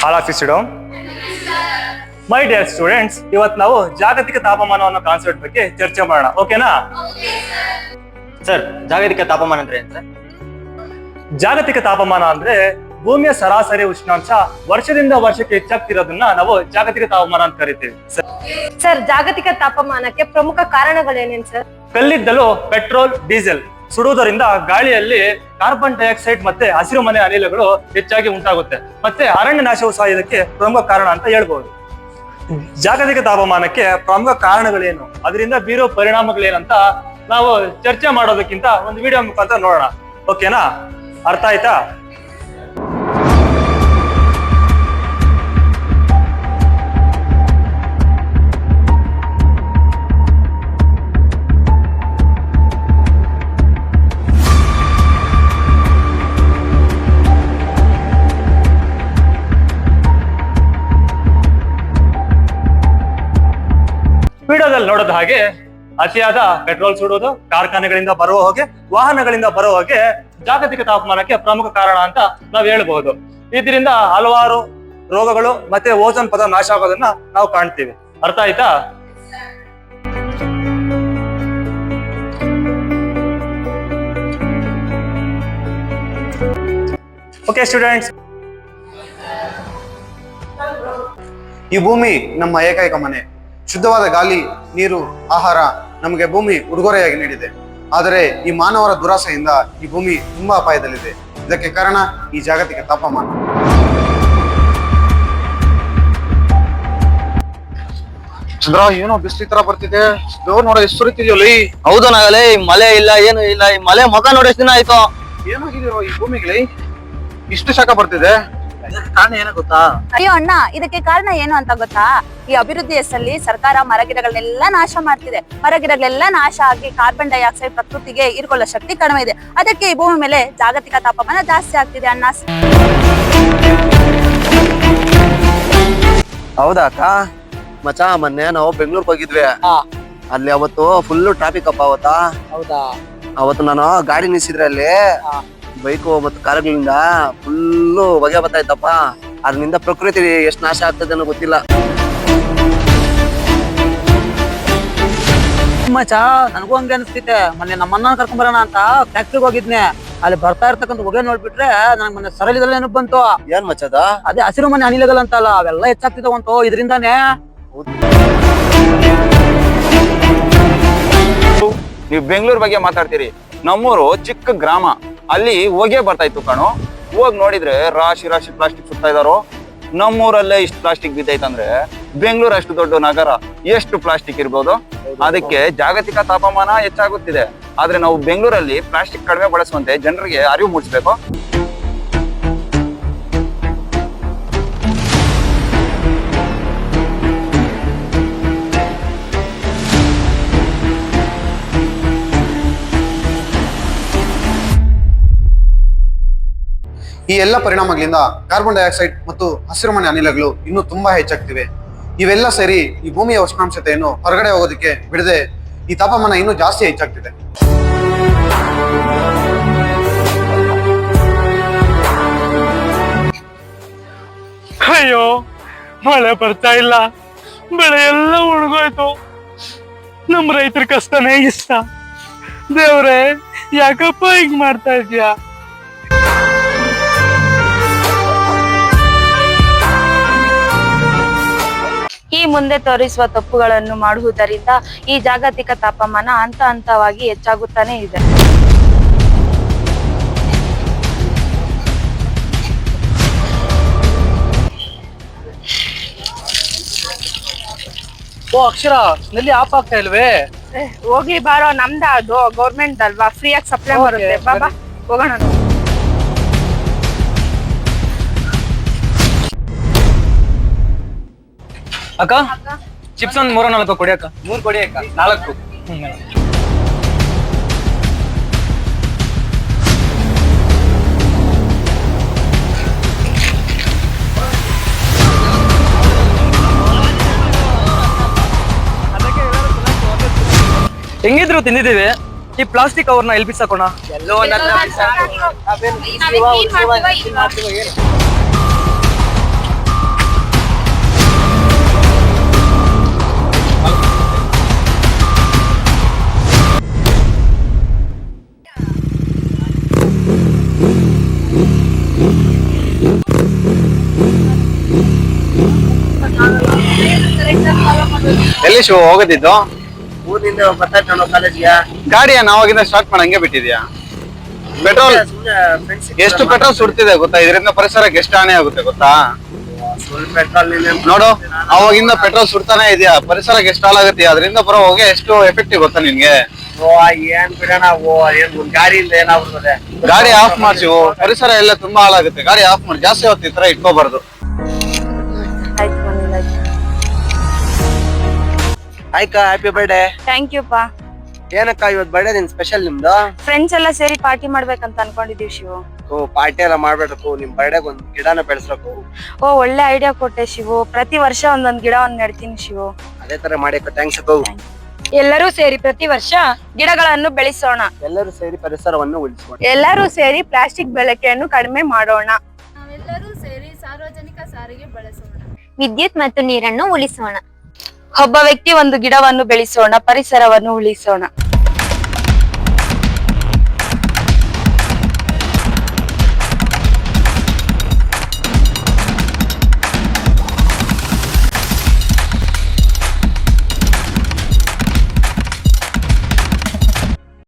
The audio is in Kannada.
All of you sit down. My dear students, ಇವತ್ತು ನಾವು ಜಾಗತಿಕ ತಾಪಮಾನ ಅನ್ನೋ ಕಾನ್ಸೆಪ್ಟ್ ಬಗ್ಗೆ ಚರ್ಚೆ ಮಾಡೋಣ. ಓಕೆನಾ ಸರ್? ಜಾಗತಿಕ ತಾಪಮಾನ ಅಂದ್ರೆ ಏನ್ ಸರ್? ಜಾಗತಿಕ ತಾಪಮಾನ ಅಂದ್ರೆ ಭೂಮಿಯ ಸರಾಸರಿ ಉಷ್ಣಾಂಶ ವರ್ಷದಿಂದ ವರ್ಷಕ್ಕೆ ಹೆಚ್ಚಾಗ್ತಿರೋದನ್ನ ನಾವು ಜಾಗತಿಕ ತಾಪಮಾನ ಅಂತ ಕರಿತೀವಿ. ಸರ್, ಜಾಗತಿಕ ತಾಪಮಾನಕ್ಕೆ ಪ್ರಮುಖ ಕಾರಣಗಳೇನೇನು ಸರ್? ಕಲ್ಲಿದ್ದಲು, ಪೆಟ್ರೋಲ್, ಡೀಸೆಲ್ ಸುಡುವುದರಿಂದ ಗಾಳಿಯಲ್ಲಿ ಕಾರ್ಬನ್ ಡೈಆಕ್ಸೈಡ್ ಮತ್ತೆ ಹಸಿರು ಮನೆ ಅನಿಲಗಳು ಹೆಚ್ಚಾಗಿ ಉಂಟಾಗುತ್ತೆ. ಮತ್ತೆ ಅರಣ್ಯ ನಾಶವು ಸಹ ಇದಕ್ಕೆ ಪ್ರಮುಖ ಕಾರಣ ಅಂತ ಹೇಳ್ಬಹುದು. ಜಾಗತಿಕ ತಾಪಮಾನಕ್ಕೆ ಪ್ರಮುಖ ಕಾರಣಗಳೇನು, ಅದರಿಂದ ಬೀರೋ ಪರಿಣಾಮಗಳೇನಂತ ನಾವು ಚರ್ಚೆ ಮಾಡೋದಕ್ಕಿಂತ ಒಂದು ವಿಡಿಯೋ ಮುಖಾಂತರ ನೋಡೋಣ. ಓಕೆನಾ? ಅರ್ಥ ಆಯ್ತಾ? ವಿಡಿಯೋದಲ್ಲಿ ನೋಡೋದ ಹಾಗೆ ಅತಿಯಾದ ಪೆಟ್ರೋಲ್ ಸುಡುವುದು, ಕಾರ್ಖಾನೆಗಳಿಂದ ಬರುವ ಹೊಗೆ, ವಾಹನಗಳಿಂದ ಬರುವ ಹೊಗೆ ಜಾಗತಿಕ ತಾಪಮಾನಕ್ಕೆ ಪ್ರಮುಖ ಕಾರಣ ಅಂತ ನಾವು ಹೇಳ್ಬಹುದು. ಇದರಿಂದ ಹಲವಾರು ರೋಗಗಳು ಮತ್ತೆ ಓಜೋನ್ ಪದರ ನಾಶ ಆಗೋದನ್ನ ನಾವು ಕಾಣ್ತೀವಿ. ಅರ್ಥ ಆಯ್ತಾ? ಓಕೆ ಸ್ಟೂಡೆಂಟ್ಸ್, ಈ ಭೂಮಿ ನಮ್ಮ ಏಕೈಕ ಮನೆ. ಶುದ್ಧವಾದ ಗಾಳಿ, ನೀರು, ಆಹಾರ ನಮಗೆ ಭೂಮಿ ಉಡುಗೊರೆಯಾಗಿ ನೀಡಿದೆ. ಆದರೆ ಈ ಮಾನವರ ದುರಾಸೆಯಿಂದ ಈ ಭೂಮಿ ತುಂಬಾ ಅಪಾಯದಲ್ಲಿದೆ. ಇದಕ್ಕೆ ಕಾರಣ ಈ ಜಾಗತಿಕ ತಾಪಮಾನ. ಚಂದ್ರ, ಏನೋ ಬಿಸಿಲು ತರ ಬರ್ತಿದೆ. ನೋಡ ಎಷ್ಟು ಸುರಿತಿದ್ಯಲ್ಲ. ಹೌದು ನಾಗಲೇ, ಮಳೆ ಇಲ್ಲ, ಏನು ಇಲ್ಲ. ಈ ಮಳೆ ಮುಖ ನೋಡಿ ಎಷ್ಟು ದಿನ ಆಯ್ತು. ಏನಾಗಿದೆಯೋ ಈ ಭೂಮಿಗೆ ಇಷ್ಟು ಶಾಖ ಬರ್ತಿದೆ? ಕಾರಣ ಏನೋ ಗೊತ್ತಾ? ಅಯ್ಯೋ ಅಣ್ಣ, ಇದಕ್ಕೆ ಕಾರಣ ಏನು ಅಂತ ಗೊತ್ತಾ? ಈ ಅಭಿವೃದ್ಧಿ ಹೆಸರಲ್ಲಿ ಸರ್ಕಾರ ಮರಗಿಡಗಳನ್ನೆಲ್ಲ ನಾಶ ಮಾಡ್ತಿದೆ. ಮರಗಿಡಗಳೆಲ್ಲ ನಾಶ ಆಗಿ ಕಾರ್ಬನ್ ಡೈಆಕ್ಸೈಡ್ ಪ್ರಕೃತಿಗೆ ಹೀರ್ಕೊಳ್ಳೋ ಶಕ್ತಿ ಕಡಿಮೆ ಇದೆ. ಅದಕ್ಕೆ ಈ ಭೂಮಿ ಮೇಲೆ ಜಾಗತಿಕ ತಾಪಮಾನ ಜಾಸ್ತಿ ಆಗ್ತಿದೆ ಅಣ್ಣ. ಹೌದಾ ಅಕ್ಕ? ಮಚಾ, ಮೊನ್ನೆ ನಾವು ಬೆಂಗಳೂರಿಗೆ ಹೋಗಿದ್ವಿ. ಅಲ್ಲಿ ಅವತ್ತು ಫುಲ್ ಟ್ರಾಫಿಕ್ ಅಪ್ಪ. ಹೌದಾ? ಅವತ್ತು ನಾನು ಗಾಡಿ ನಿಲ್ಸಿದ್ರೆ ಅಲ್ಲಿ ಬೈಕು ಮತ್ತು ಕಾರುಗಳಿಂದ ಫುಲ್ಲು ಹೊಗೆ ಬರ್ತಾ ಇತ್ತಪ್ಪ. ಅದರಿಂದ ಪ್ರಕೃತಿ ಎಷ್ಟು ನಾಶ ಆಗ್ತದೆ ಅನ್ನೋ ಗೊತ್ತಿಲ್ಲ. ಮಚ್ಚ, ನನಗೂ ಹಂಗೆ ಅನಿಸ್ತೈತೆ. ಮೊನ್ನೆ ನಮ್ಮ ಅಣ್ಣನ ಕರ್ಕೊಂಡ್ ಬರೋಣ ಅಂತ ಫ್ಯಾಕ್ಟ್ರಿಗೆ ಹೋಗಿದ್ನೆ. ಅಲ್ಲಿ ಬರ್ತಾ ಇರ್ತಕ್ಕಂಥ ಹೊಗೆ ನೋಡ್ಬಿಟ್ರೆ ನನಗೆ ಮೊನ್ನೆ ಸರಳಿದಲ್ಲಿ ನೆನಪು ಬಂತು. ಏನ್ ಮಚ್ಚದ? ಅದೇ ಹಸಿರು ಮನೆ ಅನಿಲಗಳಂತಲ್ಲ, ಅವೆಲ್ಲ ಹೆಚ್ಚಾಗ್ತಿದಾವಂತು ಇದರಿಂದಾನೇ. ನೀವು ಬೆಂಗಳೂರು ಬಗ್ಗೆ ಮಾತಾಡ್ತೀರಿ. ನಮ್ಮೂರು ಚಿಕ್ಕ ಗ್ರಾಮ, ಅಲ್ಲಿ ಹೊಗೆ ಬರ್ತಾ ಇತ್ತು ಕಣೋ. ಹೋಗಿ ನೋಡಿದ್ರೆ ರಾಶಿ ರಾಶಿ ಪ್ಲಾಸ್ಟಿಕ್ ಸುತ್ತಾ ಇದಾರೋ. ನಮ್ಮೂರಲ್ಲೇ ಇಷ್ಟು ಪ್ಲಾಸ್ಟಿಕ್ ಬಿದ್ದೈತಂದ್ರೆ ಬೆಂಗಳೂರು ಅಷ್ಟು ದೊಡ್ಡ ನಗರ ಎಷ್ಟು ಪ್ಲಾಸ್ಟಿಕ್ ಇರ್ಬೋದು? ಅದಕ್ಕೆ ಜಾಗತಿಕ ತಾಪಮಾನ ಹೆಚ್ಚಾಗುತ್ತಿದೆ. ಆದ್ರೆ ನಾವು ಬೆಂಗಳೂರಲ್ಲಿ ಪ್ಲಾಸ್ಟಿಕ್ ಕಡಿಮೆ ಬಳಸುವಂತೆ ಜನರಿಗೆ ಅರಿವು ಮೂಡಿಸ್ಬೇಕು. ಈ ಎಲ್ಲ ಪರಿಣಾಮಗಳಿಂದ ಕಾರ್ಬನ್ ಡೈಆಕ್ಸೈಡ್ ಮತ್ತು ಹಸಿರುಮನೆ ಅನಿಲಗಳು ಇನ್ನೂ ತುಂಬಾ ಹೆಚ್ಚಾಗ್ತಿವೆ. ಇವೆಲ್ಲ ಸೇರಿ ಈ ಭೂಮಿಯ ಉಷ್ಣಾಂಶತೆಯನ್ನು ಹೊರಗಡೆ ಹೋಗೋದಕ್ಕೆ ಬಿಡದೆ ಈ ತಾಪಮಾನ ಇನ್ನೂ ಜಾಸ್ತಿ ಹೆಚ್ಚಾಗ್ತಿದೆ. ಅಯ್ಯೋ, ಮಳೆ ಬರ್ತಾ ಇಲ್ಲ, ಬೆಳೆ ಎಲ್ಲ ಉಳ್ಗೋಯ್ತು. ನಮ್ಮ ರೈತರ ಕಷ್ಟನೇ ಇಷ್ಟ. ದೇವ್ರೆ, ಯಾಕಪ್ಪ ಹಿಂಗ್ ಮಾಡ್ತಾ ಇದ್ಯಾ? ಈ ಮುಂದೆ ತೋರಿಸುವ ತಪ್ಪುಗಳನ್ನು ಮಾಡುವುದರಿಂದ ಈ ಜಾಗತಿಕ ತಾಪಮಾನ ಹಂತ ಹಂತವಾಗಿ ಹೆಚ್ಚಾಗುತ್ತಾನೆ ಇದೆ. ಓ ಅಕ್ಷರ, ನಲ್ಲಿ ಆಫ್ ಆಗ್ತಾ ಇಲ್ವೇ? ಹೋಗಿ ಬಾರೋ, ನಮ್ದ ಅದು ಗೌರ್ಮೆಂಟ್ ಅಲ್ವಾ, ಫ್ರೀಯಾಗಿ ಸಪ್ಲೈ ಬರುತ್ತೆ. ಬಾಬಾ ಹೋಗೋಣ. ಅಕ್ಕ, ಚಿಪ್ಸ್ ಒಂದು 3-4 ಕೊಡಿ ಅಕ್ಕ. 3 ಕೊಡಿ ಅಕ್ಕ. 4. ಹೆಂಗಿದ್ರು ತಿಂದಿದ್ದೀವಿ. ಈ ಪ್ಲಾಸ್ಟಿಕ್ ಅವ್ರನ್ನ ಎಲ್ಲಿ ಬಿಸಾಕೋಣ? ಎಲ್ಲೋ ನಾವೇ clean ಮಾಡ್ತೀವ ಇಲ್ವಾ? ಎಲ್ಲಿ ಶಿವ ಹೋಗೋದಿದ್ದು? ಊರಿಂದ ಬರ್ತಾ ಇದ್ದಾನೋ ಕಾಲೇಜ್ಗೆ. ಗಾಡಿಯ ನಾವಾಗಿಂದ ಸ್ಟಾರ್ಟ್ ಮಾಡಿ ಹಂಗೆ ಬಿಟ್ಟಿದ್ಯಾ? ಪೆಟ್ರೋಲ್ ಎಷ್ಟು ಪೆಟ್ರೋಲ್ ಸುಡ್ತಿದೆ ಗೊತ್ತಾ? ಇದರಿಂದ ಪರಿಸರಕ್ಕೆ ಎಷ್ಟು ಹಾನಿ ಆಗುತ್ತೆ ಗೊತ್ತಾ? ಫುಲ್ ಪೆಟ್ರೋಲ್ ನೋಡು, ಅವಾಗಿಂದ ಪೆಟ್ರೋಲ್ ಸುಡ್ತಾನೆ ಇದೆಯಾ, ಪರಿಸರಕ್ಕೆ ಎಷ್ಟು ಹಾಳಾಗುತ್ತೆ, ಅದರಿಂದ ಬರೋ ಹೊಗೆ ಎಷ್ಟು ಎಫೆಕ್ಟಿವ್ ಗೊತ್ತಾ ನಿನ್ಗೆ? ಏನ್ ಬಿಡೋಣ, ಏನ್ ಗಾಡಿಯಿಂದ ಏನಾಗ್ತದೆ. ಗಾಡಿ ಆಫ್ ಮಾಡ್ಸಿ, ಪರಿಸರ ಎಲ್ಲ ತುಂಬಾ ಹಾಳಾಗುತ್ತೆ. ಗಾಡಿ ಆಫ್ ಮಾಡಿ, ಜಾಸ್ತಿ ಹೊತ್ತು ಈ ತರ ಇಟ್ಕೋಬಾರ್ದು. ಆಯ್ತು ಮನೇಲಿ ಆಯ್ತು. ಆಯ್ಕ ಹ್ಯಾಪಿ ಬರ್ಡೇ. ಥ್ಯಾಂಕ್ ಯು ಪಾ. ಏನಕ್ಕ ಇವತ್ತು ಬರ್ಡೇ ನಿನ್ ಸ್ಪೆಷಲ್ ನಿಮ್ದು? ಫ್ರೆಂಡ್ಸ್ ಎಲ್ಲ ಸೇರಿ ಪಾರ್ಟಿ ಮಾಡ್ಬೇಕಂತ ಅನ್ಕೊಂಡಿದೀವಿ ಶಿವು. ಪಾರ್ಟಿ ಎಲ್ಲ ಮಾಡ್ಬೇಕು, ನಿಮ್ ಬರ್ಡೇಗ್ ಒಂದ್ ಗಿಡನ ಬೆಳೆಸ್ಬೇಕು. ಓ ಒಳ್ಳೆ ಐಡಿಯಾ ಕೊಟ್ಟೆ ಶಿವು. ಪ್ರತಿ ವರ್ಷ ಒಂದೊಂದ್ ಗಿಡವನ್ನು ನೆಡ್ತೀನಿ ಶಿವು. ಅದೇ ತರ ಮಾಡಕ್ಕ ಥ್ಯಾಂಕ್ಸ್ ಅಕ್ಕ. ಎಲ್ಲರೂ ಸೇರಿ ಪ್ರತಿ ವರ್ಷ ಗಿಡಗಳನ್ನು ಬೆಳೆಸೋಣ. ಎಲ್ಲರೂ ಸೇರಿ ಪರಿಸರವನ್ನು ಉಳಿಸೋಣ. ಎಲ್ಲರೂ ಸೇರಿ ಪ್ಲಾಸ್ಟಿಕ್ ಬಳಕೆಯನ್ನು ಕಡಿಮೆ ಮಾಡೋಣ. ನಾವೆಲ್ಲರೂ ಸೇರಿ ಸಾರ್ವಜನಿಕ ಸಾರಿಗೆ ಬಳಸೋಣ. ವಿದ್ಯುತ್ ಮತ್ತು ನೀರನ್ನು ಉಳಿಸೋಣ. ಒಬ್ಬ ವ್ಯಕ್ತಿ ಒಂದು ಗಿಡವನ್ನು ಬೆಳೆಸೋಣ, ಪರಿಸರವನ್ನು ಉಳಿಸೋಣ.